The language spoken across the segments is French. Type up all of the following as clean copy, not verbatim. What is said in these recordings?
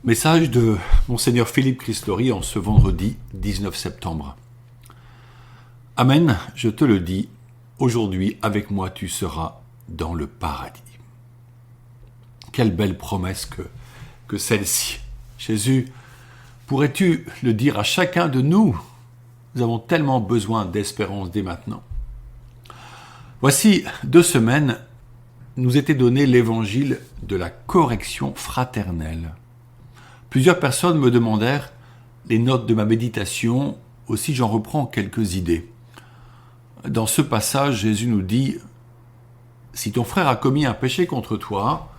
Message de Monseigneur Philippe Christori en ce vendredi 19 septembre. Amen, je te le dis, aujourd'hui avec moi tu seras dans le paradis. Quelle belle promesse que celle-ci. Jésus, pourrais-tu le dire à chacun de nous? Nous avons tellement besoin d'espérance dès maintenant. Voici 2 semaines, nous était donné l'évangile de la correction fraternelle. Plusieurs personnes me demandèrent les notes de ma méditation, aussi j'en reprends quelques idées. Dans ce passage, Jésus nous dit « Si ton frère a commis un péché contre toi,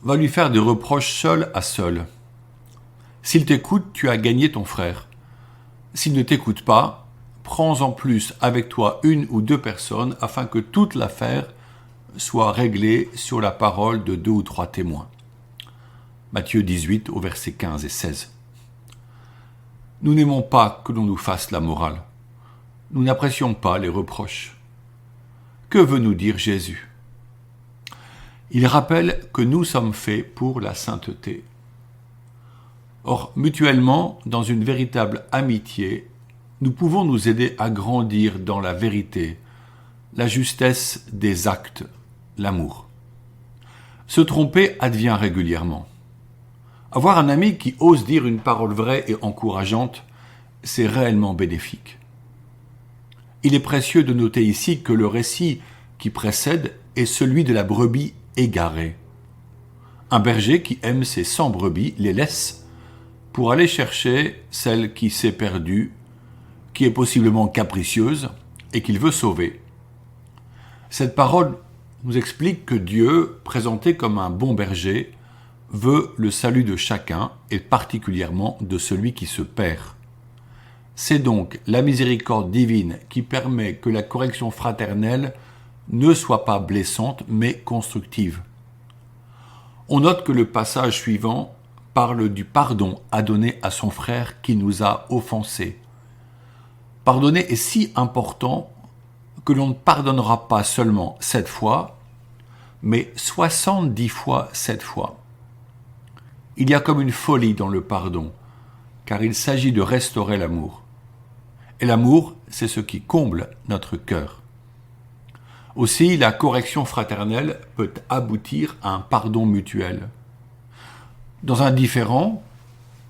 va lui faire des reproches seul à seul. S'il t'écoute, tu as gagné ton frère. S'il ne t'écoute pas, prends en plus avec toi 1 ou 2 personnes afin que toute l'affaire soit réglée sur la parole de 2 ou 3 témoins. » Matthieu 18 au verset 15 et 16. Nous n'aimons pas que l'on nous fasse la morale. Nous n'apprécions pas les reproches. Que veut nous dire Jésus? Il rappelle que nous sommes faits pour la sainteté. Or, mutuellement, dans une véritable amitié, nous pouvons nous aider à grandir dans la vérité, la justesse des actes, l'amour. Se tromper advient régulièrement. Avoir un ami qui ose dire une parole vraie et encourageante, c'est réellement bénéfique. Il est précieux de noter ici que le récit qui précède est celui de la brebis égarée. Un berger qui aime ses 100 brebis les laisse pour aller chercher celle qui s'est perdue, qui est possiblement capricieuse et qu'il veut sauver. Cette parole nous explique que Dieu, présenté comme un bon berger, veut le salut de chacun et particulièrement de celui qui se perd. C'est donc la miséricorde divine qui permet que la correction fraternelle ne soit pas blessante mais constructive. On note que le passage suivant parle du pardon à donner à son frère qui nous a offensés. Pardonner est si important que l'on ne pardonnera pas seulement 7 fois, mais 70 fois 7 fois. Il y a comme une folie dans le pardon, car il s'agit de restaurer l'amour. Et l'amour, c'est ce qui comble notre cœur. Aussi, la correction fraternelle peut aboutir à un pardon mutuel. Dans un différend,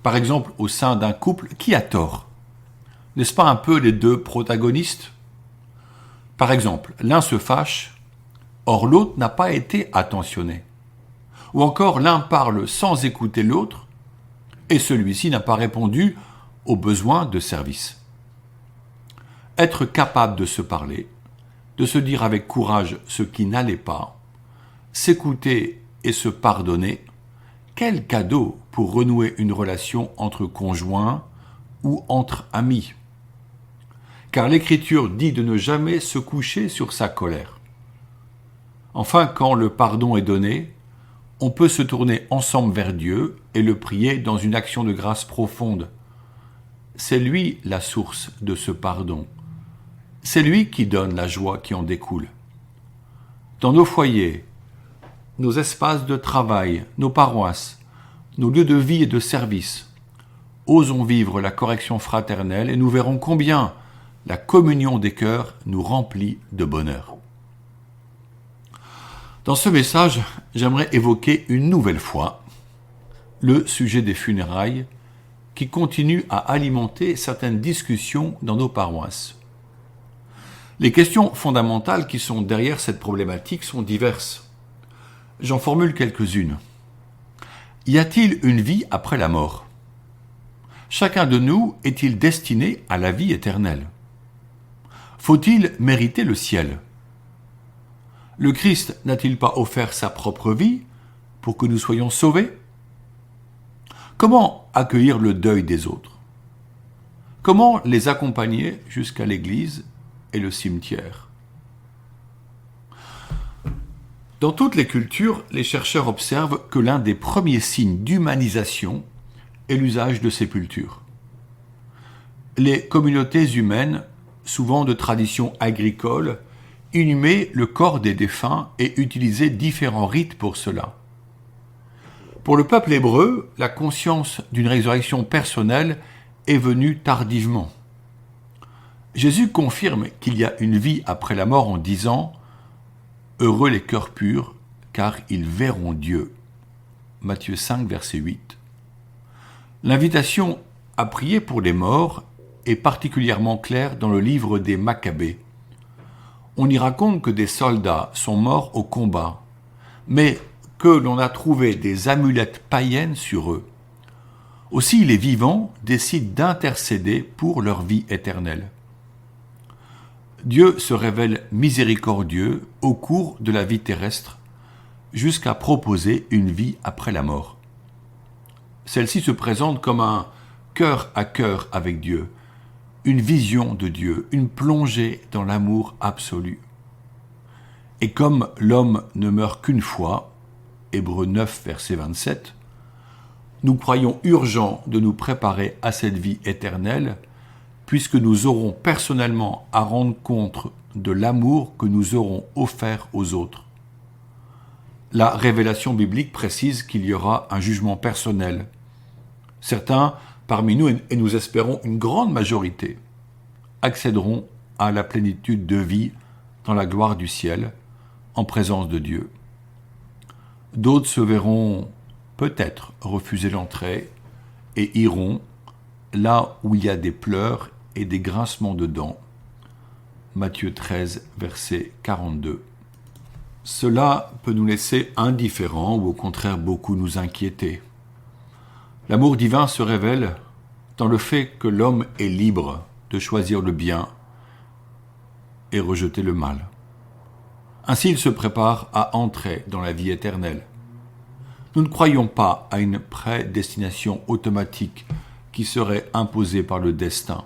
par exemple au sein d'un couple, qui a tort? N'est-ce pas un peu les 2 protagonistes? Par exemple, l'un se fâche, or l'autre n'a pas été attentionné. Ou encore l'un parle sans écouter l'autre, et celui-ci n'a pas répondu aux besoins de service. Être capable de se parler, de se dire avec courage ce qui n'allait pas, s'écouter et se pardonner, quel cadeau pour renouer une relation entre conjoints ou entre amis. Car l'Écriture dit de ne jamais se coucher sur sa colère. Enfin, quand le pardon est donné, on peut se tourner ensemble vers Dieu et le prier dans une action de grâce profonde. C'est lui la source de ce pardon. C'est lui qui donne la joie qui en découle. Dans nos foyers, nos espaces de travail, nos paroisses, nos lieux de vie et de service, osons vivre la correction fraternelle et nous verrons combien la communion des cœurs nous remplit de bonheur. Dans ce message, j'aimerais évoquer une nouvelle fois le sujet des funérailles qui continue à alimenter certaines discussions dans nos paroisses. Les questions fondamentales qui sont derrière cette problématique sont diverses. J'en formule quelques-unes. Y a-t-il une vie après la mort? Chacun de nous est-il destiné à la vie éternelle? Faut-il mériter le ciel? Le Christ n'a-t-il pas offert sa propre vie pour que nous soyons sauvés? Comment accueillir le deuil des autres? Comment les accompagner jusqu'à l'église et le cimetière? Dans toutes les cultures, les chercheurs observent que l'un des premiers signes d'humanisation est l'usage de sépultures. Les communautés humaines, souvent de tradition agricole, inhumaient le corps des défunts et utilisaient différents rites pour cela. Pour le peuple hébreu, la conscience d'une résurrection personnelle est venue tardivement. Jésus confirme qu'il y a une vie après la mort en disant « Heureux les cœurs purs, car ils verront Dieu ». Matthieu 5, verset 8. L'invitation à prier pour les morts est particulièrement claire dans le livre des Maccabées. On y raconte que des soldats sont morts au combat, mais que l'on a trouvé des amulettes païennes sur eux. Aussi les vivants décident d'intercéder pour leur vie éternelle. Dieu se révèle miséricordieux au cours de la vie terrestre, jusqu'à proposer une vie après la mort. Celle-ci se présente comme un cœur à cœur avec Dieu, une vision de Dieu, une plongée dans l'amour absolu. Et comme l'homme ne meurt qu'une fois, Hébreux 9, verset 27, nous croyons urgent de nous préparer à cette vie éternelle, puisque nous aurons personnellement à rendre compte de l'amour que nous aurons offert aux autres. La révélation biblique précise qu'il y aura un jugement personnel. Certains parmi nous, et nous espérons une grande majorité, accéderont à la plénitude de vie dans la gloire du ciel, en présence de Dieu. D'autres se verront peut-être refuser l'entrée et iront là où il y a des pleurs et des grincements de dents. Matthieu 13, verset 42. Cela peut nous laisser indifférents ou au contraire beaucoup nous inquiéter. L'amour divin se révèle dans le fait que l'homme est libre de choisir le bien et rejeter le mal. Ainsi, il se prépare à entrer dans la vie éternelle. Nous ne croyons pas à une prédestination automatique qui serait imposée par le destin.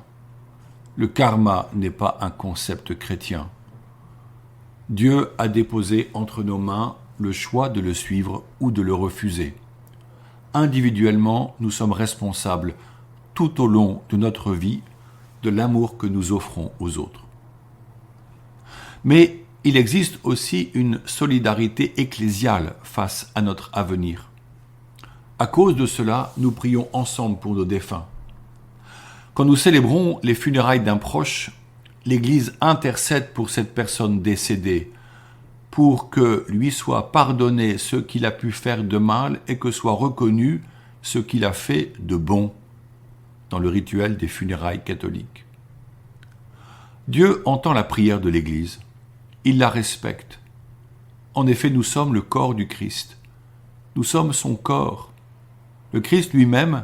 Le karma n'est pas un concept chrétien. Dieu a déposé entre nos mains le choix de le suivre ou de le refuser. Individuellement, nous sommes responsables tout au long de notre vie de l'amour que nous offrons aux autres. Mais il existe aussi une solidarité ecclésiale face à notre avenir. À cause de cela, nous prions ensemble pour nos défunts. Quand nous célébrons les funérailles d'un proche, l'Église intercède pour cette personne décédée, pour que lui soit pardonné ce qu'il a pu faire de mal et que soit reconnu ce qu'il a fait de bon dans le rituel des funérailles catholiques. Dieu entend la prière de l'Église. Il la respecte. En effet, nous sommes le corps du Christ. Nous sommes son corps. Le Christ lui-même,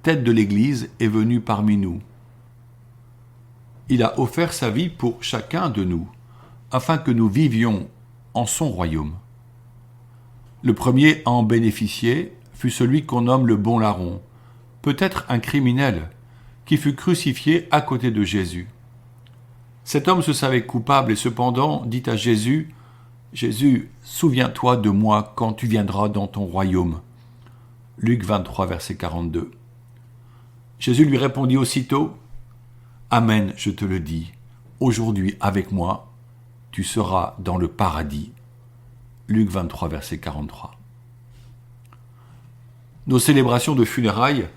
tête de l'Église, est venu parmi nous. Il a offert sa vie pour chacun de nous, afin que nous vivions en son royaume. Le premier à en bénéficier fut celui qu'on nomme le bon larron, peut-être un criminel, qui fut crucifié à côté de Jésus. Cet homme se savait coupable et cependant dit à Jésus, « Jésus, souviens-toi de moi quand tu viendras dans ton royaume. » Luc 23, verset 42. Jésus lui répondit aussitôt, « Amen, je te le dis, aujourd'hui avec moi, tu seras dans le paradis. » Luc 23, verset 43. Nos célébrations de funérailles,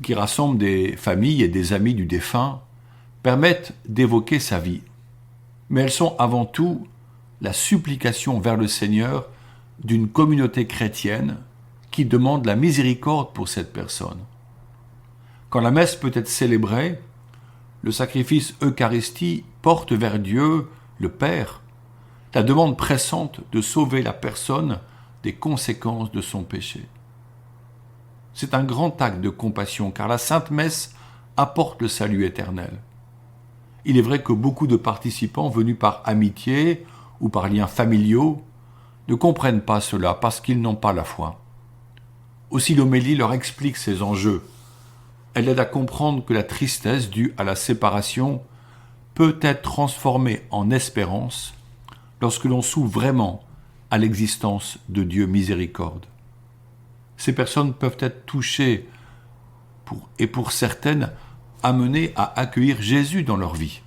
qui rassemblent des familles et des amis du défunt, permettent d'évoquer sa vie. Mais elles sont avant tout la supplication vers le Seigneur d'une communauté chrétienne qui demande la miséricorde pour cette personne. Quand la messe peut être célébrée, le sacrifice Eucharistie porte vers Dieu, le Père, la demande pressante de sauver la personne des conséquences de son péché. C'est un grand acte de compassion car la Sainte Messe apporte le salut éternel. Il est vrai que beaucoup de participants venus par amitié ou par liens familiaux ne comprennent pas cela parce qu'ils n'ont pas la foi. Aussi l'homélie leur explique ces enjeux. Elle aide à comprendre que la tristesse due à la séparation peut être transformée en espérance lorsque l'on s'ouvre vraiment à l'existence de Dieu miséricorde. Ces personnes peuvent être touchées et pour certaines amenées à accueillir Jésus dans leur vie.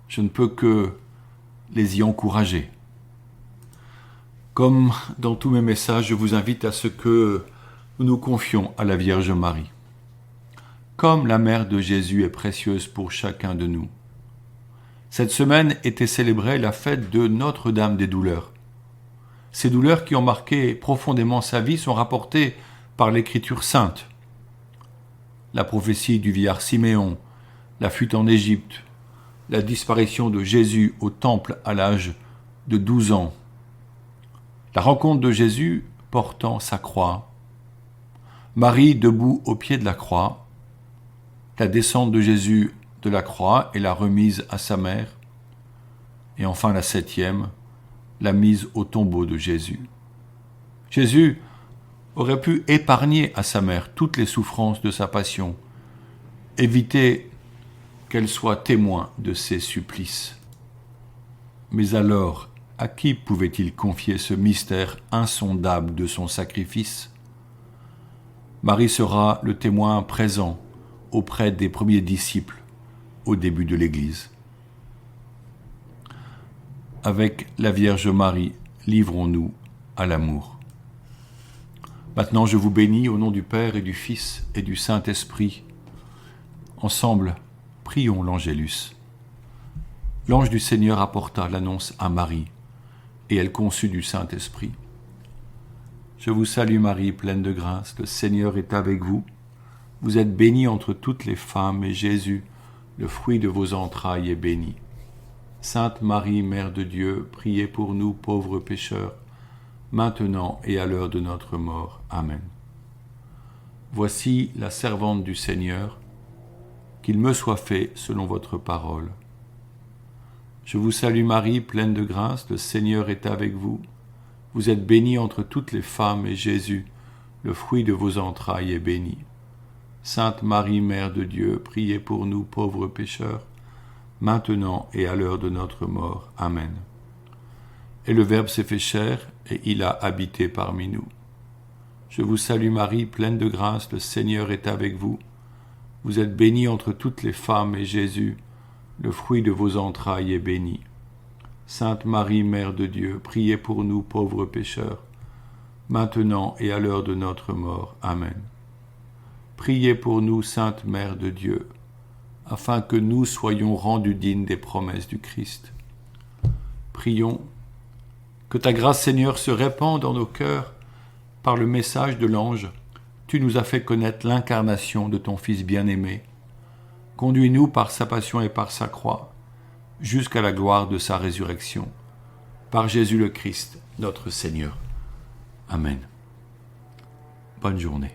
Je ne peux que les y encourager. Comme dans tous mes messages, je vous invite à ce que nous nous confions à la Vierge Marie. Comme la mère de Jésus est précieuse pour chacun de nous. Cette semaine était célébrée la fête de Notre-Dame des douleurs. Ces douleurs qui ont marqué profondément sa vie sont rapportées par l'Écriture sainte. La prophétie du vieillard Siméon, la fuite en Égypte, la disparition de Jésus au temple à l'âge de 12 ans, la rencontre de Jésus portant sa croix, Marie debout au pied de la croix, la descente de Jésus de la croix et la remise à sa mère, et enfin la 7e, la mise au tombeau de Jésus. Jésus aurait pu épargner à sa mère toutes les souffrances de sa passion, éviter qu'elle soit témoin de ses supplices. Mais alors, à qui pouvait-il confier ce mystère insondable de son sacrifice ? Marie sera le témoin présent auprès des premiers disciples au début de l'Église. Avec la Vierge Marie, livrons-nous à l'amour. Maintenant, je vous bénis au nom du Père et du Fils et du Saint-Esprit. Ensemble, prions l'Angélus. L'ange du Seigneur apporta l'annonce à Marie, et elle conçut du Saint-Esprit. Je vous salue Marie, pleine de grâce, le Seigneur est avec vous. Vous êtes bénie entre toutes les femmes, et Jésus, le fruit de vos entrailles, est béni. Sainte Marie, Mère de Dieu, priez pour nous pauvres pécheurs, maintenant et à l'heure de notre mort. Amen. Voici la servante du Seigneur, qu'il me soit fait selon votre parole. Je vous salue Marie, pleine de grâce, le Seigneur est avec vous. Vous êtes bénie entre toutes les femmes, et Jésus, le fruit de vos entrailles, est béni. Sainte Marie, Mère de Dieu, priez pour nous pauvres pécheurs, maintenant et à l'heure de notre mort. Amen. Et le Verbe s'est fait chair, et il a habité parmi nous. Je vous salue Marie, pleine de grâce, le Seigneur est avec vous. Vous êtes bénie entre toutes les femmes, et Jésus, le fruit de vos entrailles, est béni. Sainte Marie, Mère de Dieu, priez pour nous pauvres pécheurs, maintenant et à l'heure de notre mort. Amen. Priez pour nous, Sainte Mère de Dieu, afin que nous soyons rendus dignes des promesses du Christ. Prions que ta grâce, Seigneur, se répande dans nos cœurs par le message de l'ange. Tu nous as fait connaître l'incarnation de ton Fils bien-aimé. Conduis-nous par sa passion et par sa croix, jusqu'à la gloire de sa résurrection. Par Jésus le Christ, notre Seigneur. Amen. Bonne journée.